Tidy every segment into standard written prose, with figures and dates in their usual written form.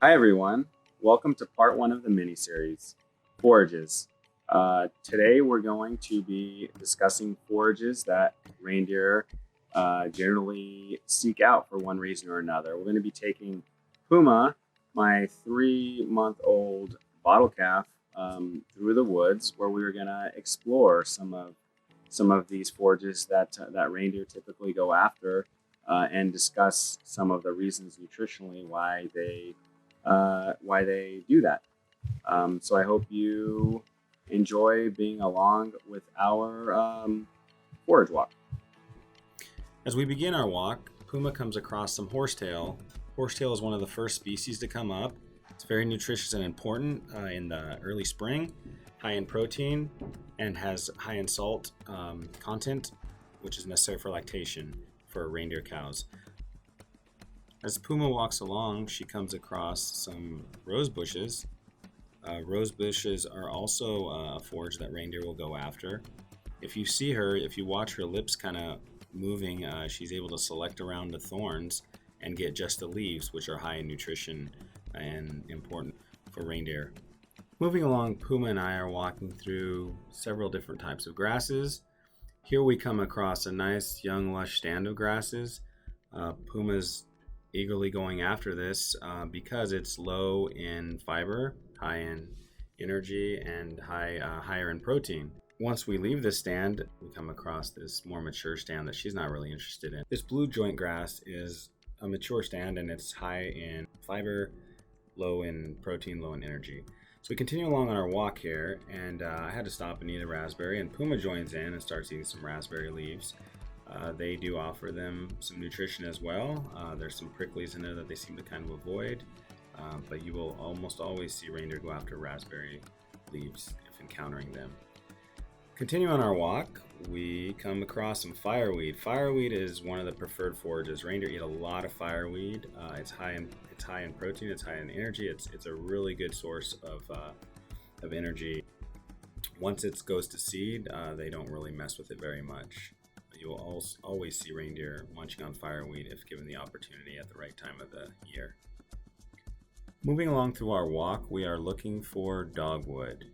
Hi everyone, welcome to part one of the mini-series, Forages. Today we're going to be discussing forages that reindeer generally seek out for one reason or another. We're going to be taking Puma, my 3-month-old bottle calf, through the woods where we're going to explore some of these forages that reindeer typically go after and discuss some of the reasons nutritionally why they do that. So I hope you enjoy being along with our forage walk. As we begin our walk, Puma comes across some horsetail. Horsetail is one of the first species to come up. It's very nutritious and important in the early spring, high in protein, and has high in salt content, which is necessary for lactation for reindeer cows. As Puma walks along, she comes across some rose bushes. Rose bushes are also a forage that reindeer will go after. If you see her, if you watch her lips kind of moving, she's able to select around the thorns and get just the leaves, which are high in nutrition and important for reindeer. Moving along, Puma and I are walking through several different types of grasses. Here we come across a nice young lush stand of grasses. Puma's eagerly going after this because it's low in fiber, high in energy, and higher in protein. Once we leave this stand, we come across this more mature stand that she's not really interested in. This blue joint grass is a mature stand and it's high in fiber, low in protein, low in energy. So we continue along on our walk here, and I had to stop and eat a raspberry, and Puma joins in and starts eating some raspberry leaves. They do offer them some nutrition as well. There's some pricklies in there that they seem to kind of avoid, but you will almost always see reindeer go after raspberry leaves if encountering them. Continuing on our walk, we come across some fireweed. Fireweed is one of the preferred forages. Reindeer eat a lot of fireweed. It's high in protein. It's high in energy. It's a really good source of energy. Once it goes to seed, they don't really mess with it very much. You will always see reindeer munching on fireweed if given the opportunity at the right time of the year. Moving along through our walk, we are looking for dogwood.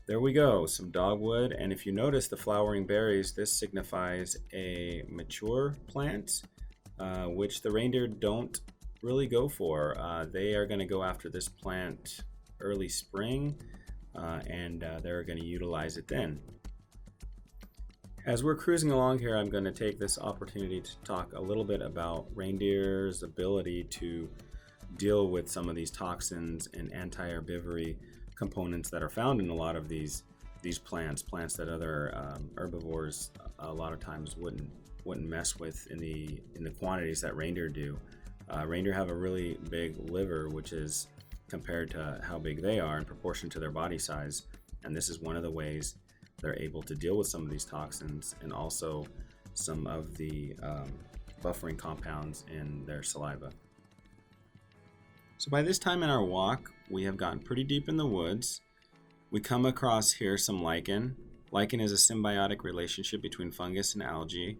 There we go, some dogwood, and if you notice the flowering berries, this signifies a mature plant, which the reindeer don't really go for. They are going to go after this plant early spring, and they're going to utilize it then. As we're cruising along here, I'm going to take this opportunity to talk a little bit about reindeer's ability to deal with some of these toxins and anti-herbivory components that are found in a lot of these plants that other herbivores a lot of times wouldn't mess with in the quantities that reindeer do. Reindeer have a really big liver, which is compared to how big they are in proportion to their body size, and this is one of the ways they're able to deal with some of these toxins and also some of the buffering compounds in their saliva. So by this time in our walk, we have gotten pretty deep in the woods. We come across here some lichen. Lichen is a symbiotic relationship between fungus and algae.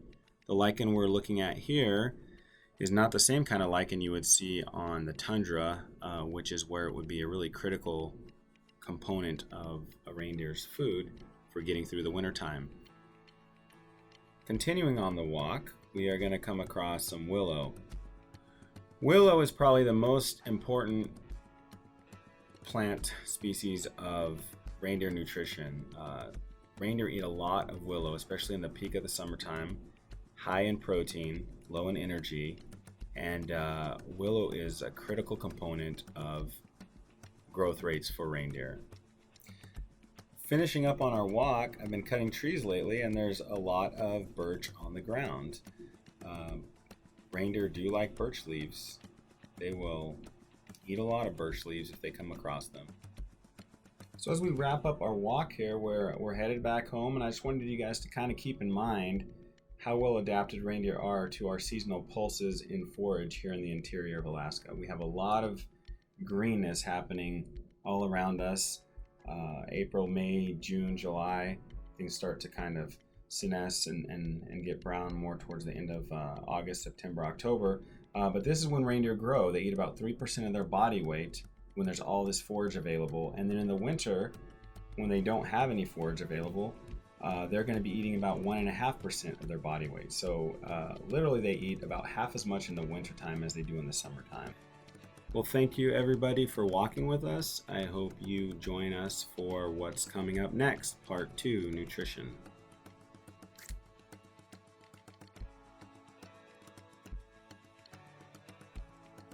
The lichen we're looking at here is not the same kind of lichen you would see on the tundra, which is where it would be a really critical component of a reindeer's food for getting through the wintertime. Continuing on the walk, we are going to come across some willow. Willow is probably the most important plant species of reindeer nutrition. Reindeer eat a lot of willow, especially in the peak of the summertime, high in protein, low in energy, and willow is a critical component of growth rates for reindeer. Finishing up on our walk, I've been cutting trees lately, and there's a lot of birch on the ground. Reindeer do like birch leaves. They will eat a lot of birch leaves if they come across them. So as we wrap up our walk here, we're headed back home, and I just wanted you guys to kind of keep in mind how well adapted reindeer are to our seasonal pulses in forage here in the interior of Alaska. We have a lot of greenness happening all around us. April, May, June, July, things start to kind of senesce and get brown more towards the end of August, September, October. But this is when reindeer grow. They eat about 3% of their body weight when there's all this forage available. And then in the winter, when they don't have any forage available, they're going to be eating about 1.5% of their body weight. So literally they eat about half as much in the wintertime as they do in the summertime. Well, thank you everybody for walking with us. I hope you join us for what's coming up next, part 2, nutrition.